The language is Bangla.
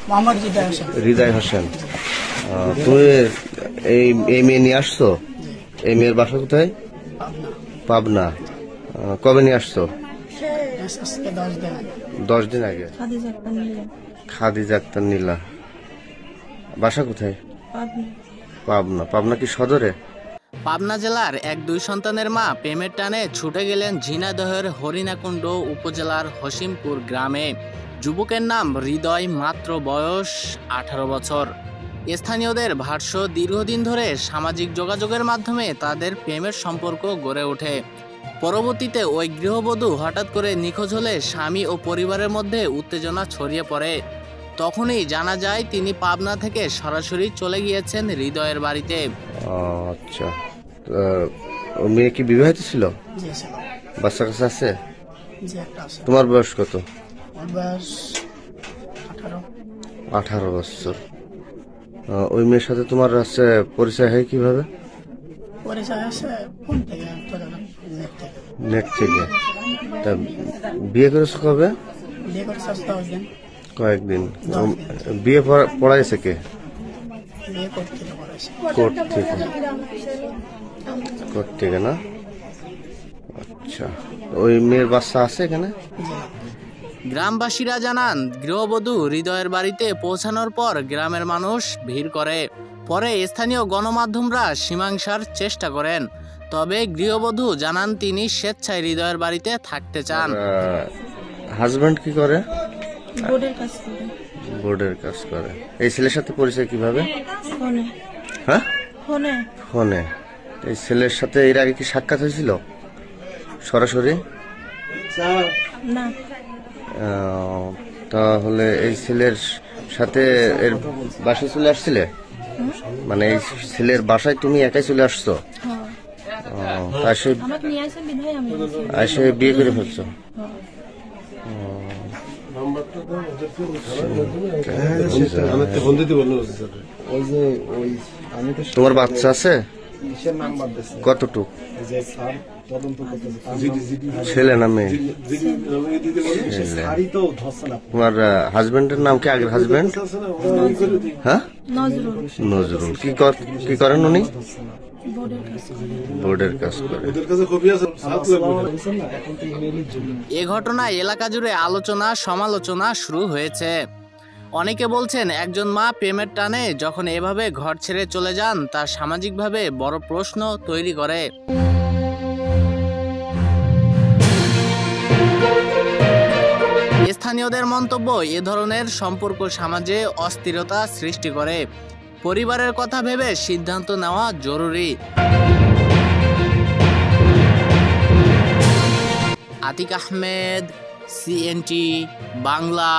মোহাম্মদ হৃদয় হোসেন। হৃদয় হোসেন, তুমি এই মেয়ে নিয়ে আসছো? এই মেয়ের বাসা কোথায়? পাবনা। কবে নিয়ে আসছো? 10 দিন আগে। খাদিজা আক্তার নীলা। বাসা কোথায়? পাবনা। পাবনা কি সদরে? পাবনা জেলার এক 2 সন্তানের মা প্রেমের টানে ছুটে গেলেন ঝিনাইদহের হরিণাকুণ্ড উপজেলার হসিমপুর গ্রামে। যুবকের নাম হৃদয়, মাত্র বয়স 18 বছর। স্থানীয়দের ভাষ্য, দীর্ঘদিন ধরে সামাজিক যোগাযোগের মাধ্যমে তাদের প্রেমের সম্পর্ক গড়ে ওঠে। পরবর্তীতে ওই গৃহবধূ হঠাৎ করে নিখোঁজ হলে স্বামী ও পরিবারের মধ্যে উত্তেজনা ছড়িয়ে পড়ে। তখনই জানা যায় তিনি পাবনা থেকে সরাসরি চলে গিয়েছেন হৃদয়ের বাড়িতে। আচ্ছা, মেয়ে কি বিবাহিত ছিল? বাচ্চা কাছে আছে? তোমার বয়স কত? 18 বছর। ওই মেয়ের সাথে তোমার আছে পরিচয় হয় কিভাবে? নেট থেকে। তা বিয়ে করেছো কবে? কয়েকদিন। বিয়ে পড়াইছে কে? কোর্ট থেকে না? আচ্ছা, ওই মেয়ের বাচ্চা আছে এখানে? গ্রামবাসীরা জানান, গৃহবধূ হৃদয়ের বাড়িতে পৌঁছানোর পর গ্রামের মানুষ ভিড় করে। পরে স্থানীয় গণমাধ্যমরা মীমাংসার চেষ্টা করেন। তবে গৃহবধূ জানান তিনি স্বেচ্ছায় হৃদয়ের বাড়িতে থাকতে চান। হাজবেন্ড কি করে? বোর্ডের কাজ করে। এই ছেলের সাথে পরিচয় কিভাবে? হ্যাঁ, ফোনে। এই ছেলের সাথে এর আগে কি সাক্ষাৎ হয়েছিল সরাসরি? না। তাহলে এই ছেলের সাথে এর বাসায় চলে আসছিলে? মানে এই ছেলের বাসায় তুমি একাই চলে আসছো? এসে বিয়ে করে ফেলছো? তোমার বাচ্চা আছে? কতটুকু? ছেলে না মেয়ে? তোমার হাজবেন্ডের নাম কি? আগের হাজবেন্ড? হ্যাঁ, নজরুল। কি করেন উনি? বোর্ডের কাজ করে। এ ঘটনায় এলাকা জুড়ে আলোচনা সমালোচনা শুরু হয়েছে। অনেকে বলছেন, একজন মা প্রেমের টানে যখন এভাবে ঘর ছেড়ে চলে যান তা সামাজিকভাবে বড় প্রশ্ন তৈরি করে। স্থানীয়দের মন্তব্য, এ ধরনের সম্পর্ক সমাজে অস্থিরতা সৃষ্টি করে। পরিবারের কথা ভেবে সিদ্ধান্ত নেওয়া জরুরি। আতিক আহমেদ, CNT বাংলা।